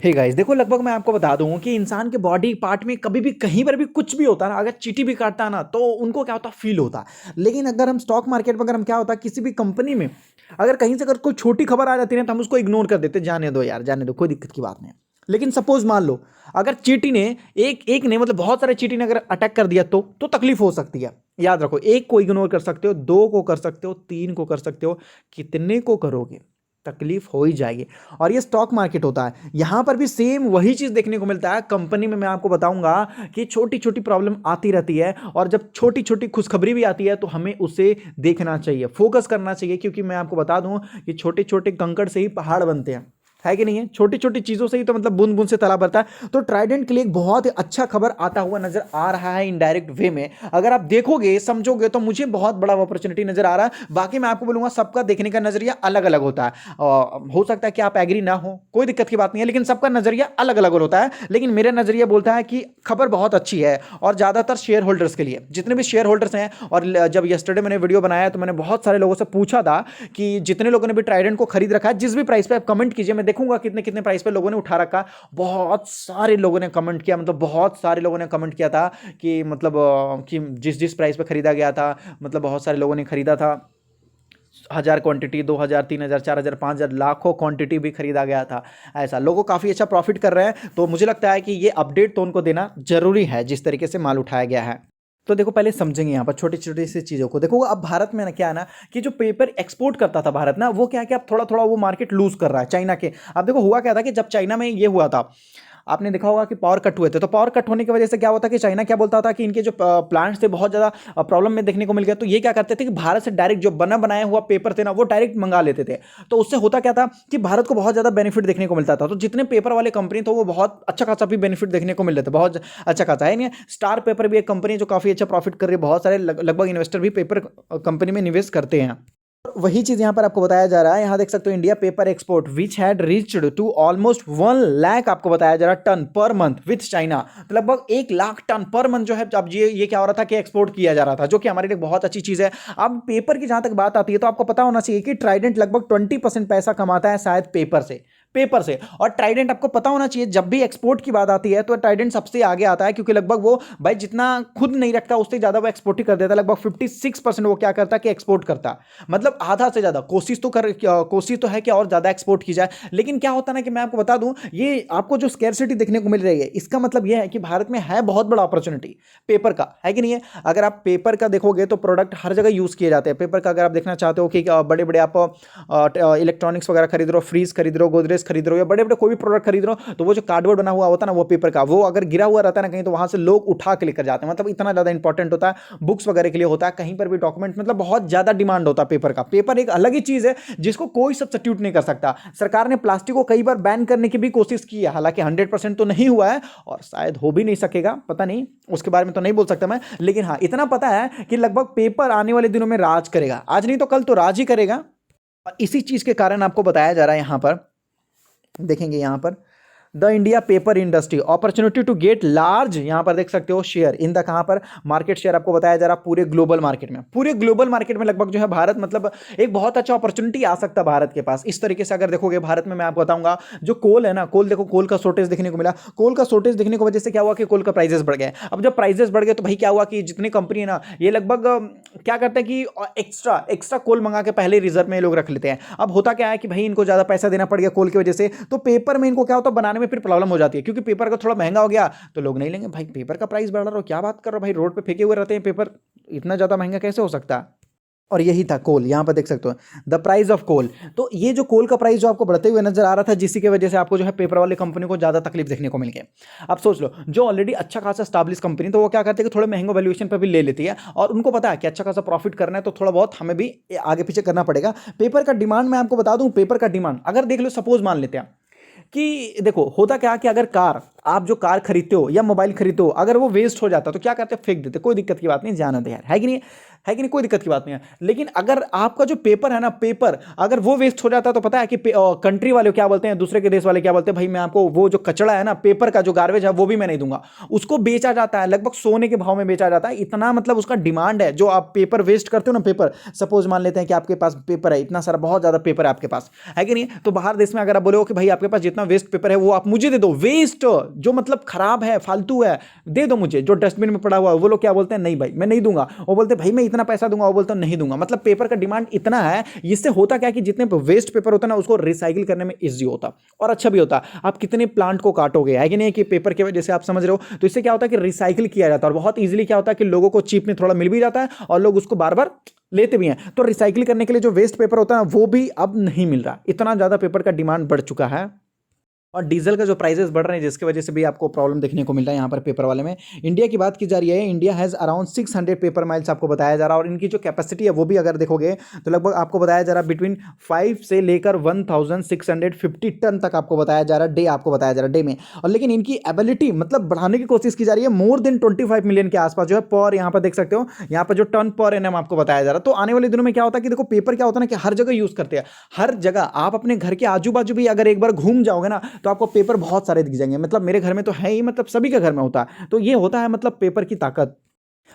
Hey guys, देखो लगभग मैं आपको बता दूं कि इंसान के बॉडी पार्ट में कभी भी कहीं पर भी कुछ भी होता है ना, अगर चींटी भी काटता है ना तो उनको क्या होता है, फील होता है। लेकिन अगर हम स्टॉक मार्केट में, अगर हम क्या होता है किसी भी कंपनी में, अगर कहीं से अगर कोई छोटी खबर आ जाती है ना तो हम उसको इग्नोर कर देते, जाने दो यार, जाने दो, कोई दिक्कत की बात नहीं है। लेकिन सपोज मान लो, अगर चींटी ने एक एक ने मतलब बहुत सारे चींटी ने अगर अटैक कर दिया तो तकलीफ हो सकती है। याद रखो, एक को इग्नोर कर सकते हो, दो को कर सकते हो, तीन को कर सकते हो, कितने को करोगे तकलीफ हो ही जाएगी। और ये स्टॉक मार्केट होता है, यहां पर भी सेम वही चीज देखने को मिलता है। कंपनी में मैं आपको बताऊंगा कि छोटी छोटी प्रॉब्लम आती रहती है, और जब छोटी छोटी खुशखबरी भी आती है तो हमें उसे देखना चाहिए, फोकस करना चाहिए, क्योंकि मैं आपको बता दूं कि छोटे छोटे कंकड़ से ही पहाड़ बनते हैं, है कि नहीं है। छोटी छोटी चीजों से ही तो मतलब बूंद बूंद से तालाब भरता है। तो ट्राइडेंट के लिए एक बहुत ही अच्छा खबर आता हुआ नजर आ रहा है इनडायरेक्ट वे में। अगर आप देखोगे समझोगे तो मुझे बहुत बड़ा अपॉर्चुनिटी नजर आ रहा है। बाकी मैं आपको बोलूंगा सबका देखने का नजरिया अलग अलग होता है। हो सकता है कि आप एग्री ना हो, कोई दिक्कत की बात नहीं है, लेकिन सबका नजरिया अलग अलग होता है। लेकिन मेरा नजरिया बोलता है कि खबर बहुत अच्छी है, और ज्यादातर शेयर होल्डर्स के लिए, जितने भी शेयर होल्डर्स हैं। और जब यस्टरडे मैंने वीडियो बनाया तो मैंने बहुत सारे लोगों से पूछा था कि जितने लोगों ने भी ट्राइडेंट को खरीद रखा है, जिस भी प्राइस पे आप कमेंट कीजिए, मैं देखूंगा कितने कितने प्राइस पे लोगों ने उठा रखा। बहुत सारे लोगों ने कमेंट किया, मतलब बहुत सारे लोगों ने कमेंट किया था कि मतलब कि जिस जिस प्राइस पे खरीदा गया था, मतलब बहुत सारे लोगों ने खरीदा था। 1,000 क्वांटिटी, 2,000, 3,000, 4,000, 5,000, लाखों क्वांटिटी भी खरीदा गया था। ऐसा लोगों काफ़ी अच्छा प्रॉफिट कर रहे हैं। तो मुझे लगता है कि ये अपडेट तो उनको देना जरूरी है, जिस तरीके से माल उठाया गया है। तो देखो पहले समझेंगे यहाँ पर छोटी छोटी सी चीज़ों को। देखो अब भारत में ना क्या है ना, कि जो पेपर एक्सपोर्ट करता था भारत ना, वो क्या है कि अब थोड़ा थोड़ा वो मार्केट लूज कर रहा है चाइना के। अब देखो हुआ क्या था कि जब चाइना में ये हुआ था, आपने देखा होगा कि पावर कट हुए थे, तो पावर कट होने की वजह से क्या होता कि चाइना क्या बोलता था कि इनके जो प्लांट्स थे बहुत ज़्यादा प्रॉब्लम में देखने को मिल गया। तो ये क्या करते थे कि भारत से डायरेक्ट जो बना बनाया हुआ पेपर थे ना, वो डायरेक्ट मंगा लेते थे। तो उससे होता क्या था कि भारत को बहुत ज़्यादा बेनिफिट देखने को मिलता था। तो जितने पेपर वाले कंपनी थे वो बहुत अच्छा खासा भी बेनिफिट देखने को मिल रहे थे, बहुत अच्छा खासा है नहीं। स्टार पेपर भी एक कंपनी है जो काफ़ी अच्छा प्रॉफिट कर रही है, बहुत सारे लगभग इन्वेस्टर भी पेपर कंपनी में निवेश करते हैं। वही चीज यहां पर आपको बताया जा रहा है, यहां देख सकते हो India paper export which had reached to almost 1 lakh, आपको बताया जा रहा है, ton per month with China. तो लगभग 1 लाख टन पर मंथ जो है, अब ये क्या हो रहा था कि एक्सपोर्ट किया जा रहा था, जो कि हमारे लिए बहुत अच्छी चीज है। अब पेपर की जहां तक बात आती है तो आपको पता होना चाहिए कि ट्राइडेंट लगभग 20% पैसा कमाता है शायद पेपर से। और ट्राइडेंट आपको पता होना चाहिए, जब भी एक्सपोर्ट की बात आती है तो ट्राइडेंट सबसे आगे आता है, क्योंकि लगभग वो भाई जितना खुद नहीं रखता उससे ज्यादा वो एक्सपोर्ट ही कर देता है। लगभग 56% वो क्या करता है कि एक्सपोर्ट करता है, मतलब आधा से ज्यादा। कोशिश तो है कि और ज्यादा एक्सपोर्ट की जाए। लेकिन क्या होता है ना कि मैं आपको बता दूं, ये आपको जो स्कैरसिटी देखने को मिल रही है, इसका मतलब यह है कि भारत में है बहुत बड़ा अपॉर्चुनिटी पेपर का, है कि नहीं है। अगर आप पेपर का देखोगे तो प्रोडक्ट हर जगह यूज किए जाते हैं पेपर का। अगर आप देखना चाहते हो कि बड़े बड़े आप इलेक्ट्रॉनिक्स वगैरह खरीद रहे हो, फ्रीज खरीद रहे हो, गोदरेज खरीद रहे हो, या बड़े बड़े कोई भी प्रोडक्ट खरीद रहे हो, तो वो जो कार्डबोर्ड बना हुआ होता है ना, वो पेपर का, वो अगर गिरा हुआ रहता है ना कहीं, तो वहां से लोग उठा के लेकर जाते हैं। मतलब इतना ज्यादा इंपॉर्टेंट होता है, बुक्स वगैरह के लिए होता है, कहीं पर भी डॉक्यूमेंट, मतलब बहुत ज्यादा डिमांड होता है पेपर का। पेपर एक अलग ही चीज है जिसको कोई सब्स्टिट्यूट नहीं कर सकता। सरकार ने प्लास्टिक को कई बार बैन करने की भी कोशिश की है, हालांकि 100% तो नहीं हुआ है, और शायद हो भी नहीं सकेगा, पता नहीं, उसके बारे में तो नहीं बोल सकता मैं। लेकिन हाँ इतना पता है कि लगभग पेपर आने वाले दिनों में राज करेगा, आज नहीं तो कल तो राज ही करेगा। और इसी चीज के कारण आपको बताया जा रहा है, यहां पर देखेंगे, यहां पर the India paper industry opportunity to get large, यहां पर देख सकते हो शेयर इन द, कहां पर मार्केट शेयर आपको बताया जा रहा पूरे ग्लोबल मार्केट में लगभग जो है भारत, मतलब एक बहुत अच्छा अपॉर्चुनिटी आ सकता है भारत के पास। इस तरीके से अगर देखोगे भारत में, मैं आपको बताऊंगा, जो कोल है ना, कोल देखो, कोल का शॉर्टेज देखने को मिला। कोल का शॉर्टेज देखने की वजह से क्या हुआ कि कोल का प्राइसेस बढ़ गए। अब जब प्राइसेस बढ़ गए तो भाई क्या हुआ कि जितनी कंपनी है ना, ये लगभग क्या करते हैं कि एक्स्ट्रा एक्स्ट्रा कोल मंगा के पहले रिजर्व में लोग रख लेते हैं। अब होता क्या है कि भाई इनको ज्यादा पैसा देना पड़ गया कोल की वजह से, तो पेपर में इनको क्या होता है, बनाने में फिर प्रॉब्लम हो जाती है, क्योंकि पेपर का थोड़ा महंगा हो गया तो लोग नहीं लेंगे। भाई पेपर का प्राइस बढ़ा रहा हो, क्या बात कर रहे हो भाई, रोड पे फेंके हुए रहते हैं पेपर, इतना ज्यादा महंगा कैसे हो सकता है। और यही था कोल, यहां पर देख सकते हो द प्राइस ऑफ कोल। तो ये जो कोल का प्राइस जो आपको बढ़ते हुए नजर आ रहा था, जिसकी की वजह से आपको जो है पेपर वाली कंपनी को ज्यादा तकलीफ देखने को मिल गई। अब सोच लो, जो ऑलरेडी अच्छा खासा स्टैब्लिश कंपनी, तो वो क्या करते हैं कि थोड़े महंगे वैल्यूएशन पर भी ले लेती है, और उनको पता है कि अच्छा खासा प्रॉफिट करना है, तो थोड़ा बहुत हमें भी आगे पीछे करना पड़ेगा। पेपर का डिमांड मैं आपको बता दूं, पेपर का डिमांड अगर देख लो, सपोज मान लेते हैं कि देखो होता क्या कि अगर आप जो कार खरीदते हो या मोबाइल खरीदते हो, अगर वो वेस्ट हो जाता तो क्या करते, फेंक देते, कोई दिक्कत की बात नहीं, जाना दे यार, है कि नहीं। है कि नहीं, कोई दिक्कत की बात नहीं है। लेकिन अगर आपका जो पेपर है ना, पेपर अगर वो वेस्ट हो जाता है तो पता है कि कंट्री वाले क्या बोलते हैं, दूसरे के देश वाले क्या बोलते हैं, भाई मैं आपको वो जो कचड़ा है ना पेपर का, जो गार्बेज है वो भी मैं नहीं दूंगा। उसको बेचा जाता है लगभग सोने के भाव में बेचा जाता है, इतना मतलब उसका डिमांड है। जो आप पेपर वेस्ट करते हो ना, पेपर सपोज मान लेते हैं कि आपके पास पेपर है इतना सारा, बहुत ज्यादा पेपर है आपके पास, है कि नहीं, तो बाहर देश में अगर आप बोले कि भाई आपके पास जितना वेस्ट पेपर है वो आप मुझे दे दो, वेस्ट जो मतलब खराब है, फालतू है, दे दो मुझे, जो डस्टबिन में पड़ा हुआ है, वो लोग क्या बोलते हैं, नहीं भाई मैं नहीं दूंगा। वो बोलते भाई मैं इतना पैसा दूंगा, वो बोलते हैं नहीं दूंगा। मतलब पेपर का डिमांड इतना है, इससे होता क्या कि जितने वेस्ट पेपर होता है ना उसको रिसाइकिल करने में इजी होता और अच्छा भी होता। आप कितने प्लांट को काटोगे, है कि नहीं, कि पेपर की वजह से आप समझ रहे हो, तो इससे क्या होता है कि रिसाइकिल किया जाता है और बहुत इजीली क्या होता है कि लोगों को चीप में थोड़ा मिल भी जाता है और लोग उसको बार बार लेते भी हैं। तो रिसाइकिल करने के लिए जो वेस्ट पेपर होता है वो भी अब नहीं मिल रहा, इतना ज्यादा पेपर का डिमांड बढ़ चुका है। और डीजल का जो प्राइसेस बढ़ रहे हैं जिसकी वजह से भी आपको प्रॉब्लम देखने को मिल रहा है यहाँ पर पेपर वाले में। इंडिया की बात की जा रही है, India has around 600 paper miles आपको बताया जा रहा है, और इनकी जो कैपेसिटी है वो भी अगर देखोगे तो लगभग आपको बताया जा रहा है बिटवीन 5 से लेकर 1650 टन तक आपको बताया जा रहा है, डे आपको बताया जा रहा है डे में। और लेकिन इनकी एबिलिटी मतलब बढ़ाने की कोशिश की जा रही है, मोर देन 25 मिलियन के आसपास जो है पर, यहाँ पर देख सकते हो यहाँ पर जो टन पर एनएम आपको बताया जा रहा है। तो आने वाले दिनों में क्या होता है कि देखो पेपर क्या होता है ना कि हर जगह यूज करते हैं, हर जगह आप अपने घर के आजू बाजू भी अगर एक बार घूम जाओगे ना तो आपको पेपर बहुत सारे दिख जाएंगे। मतलब मेरे घर में तो है ही, मतलब सभी के घर में होता है। तो ये होता है मतलब पेपर की ताकत।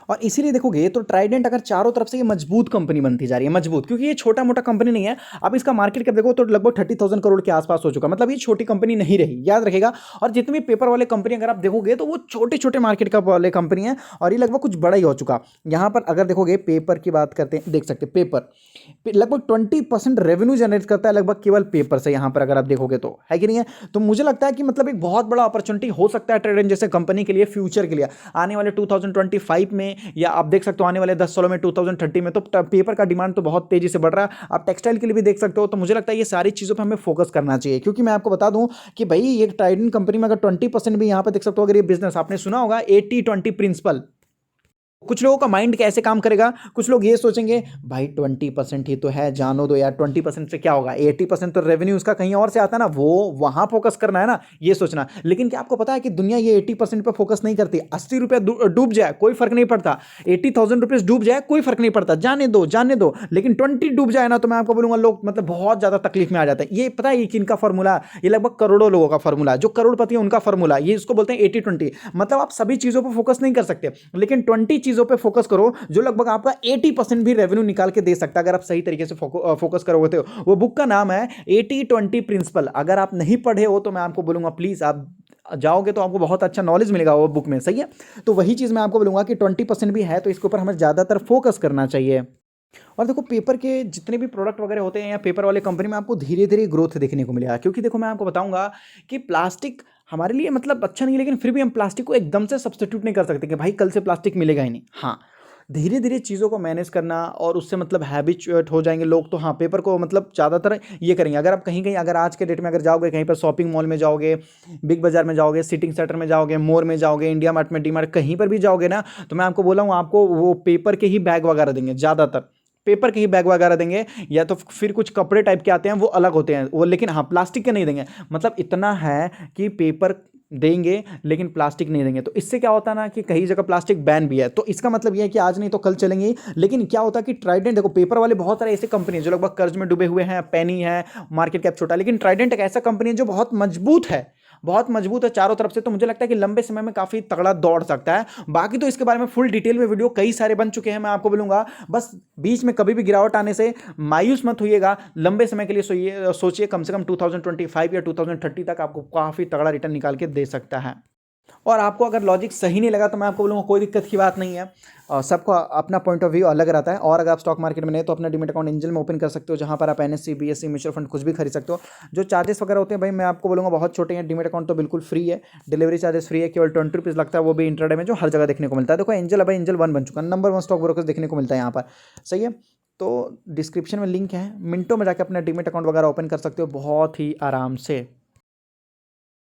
और इसीलिए देखोगे तो ट्राइडेंट अगर चारों तरफ से ये मजबूत कंपनी बनती जा रही है, मजबूत, क्योंकि ये छोटा मोटा कंपनी नहीं है। अब इसका मार्केट कैप देखो तो लगभग 30,000 करोड़ के आसपास हो चुका, मतलब ये छोटी कंपनी नहीं रही, याद रखेगा। और जितने भी पेपर वाले कंपनी अगर आप देखोगे तो वो छोटे छोटे मार्केट का वाले कंपनी है, और ये लगभग कुछ बड़ा ही हो चुका। यहाँ पर अगर देखोगे पेपर की बात करते हैं, देख सकते पेपर लगभग 20% रेवेन्यू जनरेट करता है लगभग केवल पेपर से, यहाँ पर अगर आप देखोगे तो, है कि नहीं है। तो मुझे लगता है कि मतलब एक बहुत बड़ा अपॉर्चुनिटी हो सकता है ट्राइडेंट जैसे कंपनी के लिए फ्यूचर के लिए, आने वाले 2025 में, या आप देख सकते हो आने वाले 10 सालों में 2030 में। तो पेपर का डिमांड तो बहुत तेजी से बढ़ रहा है, आप टेक्सटाइल के लिए भी देख सकते हो। तो मुझे लगता है ये सारी चीज़ों पर हमें फोकस करना चाहिए, क्योंकि मैं आपको बता दूं कि भाई ये ट्राइडेंट कंपनी में अगर 20% भी यहाँ पर देख सकते हो, अगर ये बिजनेस आपने सुना होगा 80-20 प्रिंसिपल, कुछ लोगों का माइंड कैसे काम करेगा, कुछ लोग ये सोचेंगे भाई 20% ही तो है, जानो दो यार, 20% से क्या होगा, 80% तो रेवेन्यू उसका कहीं और से आता है ना, वो वहां फोकस करना है ना, ये सोचना। लेकिन क्या आपको पता है कि दुनिया ये 80% पे फोकस नहीं करती। 80 रुपया डूब जाए कोई फर्क नहीं पड़ता, 80,000 रुपीज डूब जाए कोई फर्क नहीं पड़ता, जाने दो जाने दो। लेकिन 20 डूब जाए ना तो मैं आपको बोलूंगा लोग मतलब बहुत ज्यादा तकलीफ में आ जाते हैं। ये पता है ये किनका फॉर्मूला, ये लगभग करोड़ों लोगों का फॉर्मूला, जो करोड़पति है उनका फॉर्मूला, ये इसको बोलते हैं 80-20। मतलब आप सभी चीजों पर फोकस नहीं कर सकते, लेकिन 20 चीजों पर फोकस करो जो लगभग आपका 80% भी रेवेन्यू निकाल के दे सकता है, अगर आप सही तरीके से फोकस करोगे तो। वो बुक का नाम है 80-20 प्रिंसिपल। अगर आप नहीं पढ़े हो तो मैं आपको बोलूंगा प्लीज आप जाओगे तो आपको बहुत अच्छा नॉलेज मिलेगा वो बुक में, सही है। तो वही चीज मैं आपको बोलूंगा कि 20% भी है तो इसके ऊपर हमें ज्यादातर फोकस करना चाहिए। और देखो पेपर के जितने भी प्रोडक्ट वगैरह होते हैं या पेपर वाले कंपनी में आपको धीरे धीरे ग्रोथ देखने को मिलेगा, क्योंकि देखो मैं आपको बताऊंगा कि प्लास्टिक हमारे लिए मतलब अच्छा नहीं, लेकिन फिर भी हम प्लास्टिक को एकदम से सब्स्टिट्यूट नहीं कर सकते कि भाई कल से प्लास्टिक मिलेगा ही नहीं। हाँ, धीरे धीरे चीज़ों को मैनेज करना और उससे मतलब हैबिचुएट हो जाएंगे लोग, तो हाँ पेपर को मतलब ज़्यादातर ये करेंगे। अगर आप कहीं कहीं अगर आज के डेट में अगर जाओगे कहीं पर शॉपिंग मॉल में जाओगे, बिग बाजार में जाओगे, सिटिंग सेंटर में जाओगे, मोर में जाओगे, इंडिया मार्ट में, डी मार्ट, कहीं पर भी जाओगे ना, तो मैं आपको बोला हूँ आपको वो पेपर के ही बैग वगैरह देंगे, ज़्यादातर पेपर के ही बैग वगैरह देंगे, या तो फिर कुछ कपड़े टाइप के आते हैं वो अलग होते हैं वो, लेकिन हाँ प्लास्टिक के नहीं देंगे। मतलब इतना है कि पेपर देंगे लेकिन प्लास्टिक नहीं देंगे। तो इससे क्या होता है ना कि कई जगह प्लास्टिक बैन भी है, तो इसका मतलब यह है कि आज नहीं तो कल चलेंगे। लेकिन क्या होता है कि ट्राइडेंट देखो पेपर वाले बहुत सारे ऐसे कंपनी है जो लगभग कर्ज में डूबे हुए हैं, पेनी है, मार्केट कैप छोटा, लेकिन ट्राइडेंट एक ऐसा कंपनी है जो बहुत मजबूत है, बहुत मजबूत है चारों तरफ से। तो मुझे लगता है कि लंबे समय में काफी तगड़ा दौड़ सकता है। बाकी तो इसके बारे में फुल डिटेल में वीडियो कई सारे बन चुके हैं, मैं आपको बोलूंगा। बस बीच में कभी भी गिरावट आने से मायूस मत होइएगा, लंबे समय के लिए सोचिए, कम से कम 2025 या 2030 तक आपको काफी तगड़ा रिटर्न निकाल के दे सकता है। और आपको अगर लॉजिक सही नहीं लगा तो मैं आपको बोलूँगा कोई दिक्कत की बात नहीं है, सबको अपना पॉइंट ऑफ व्यू अलग रहता है। और अगर आप स्टॉक मार्केट में नहीं तो अपना डीमैट अकाउंट एंजल में ओपन कर सकते हो, जहां पर आप एनएससी, बीएससी, म्यूचुअल फंड कुछ भी खरीद सकते हो। जो चार्जेस वगैरह होते हैं भाई मैं आपको बोलूँगा बहुत छोटे हैं। डीमैट अकाउंट तो बिल्कुल फ्री है, डिलीवरी चार्जेस फ्री है, केवल 20 रुपीज़ लगता है, वो भी इंट्राडे में, जो हर जगह देखने को मिलता है। देखो एंजल अब एंजल 1 बन चुका है, नंबर 1 स्टॉक ब्रोकर देखने को मिलता है यहाँ पर, सही है। तो डिस्क्रिप्शन में लिंक है, मिनटों में जाकर अपना डीमैट अकाउंट वगैरह ओपन कर सकते हो बहुत ही आराम से।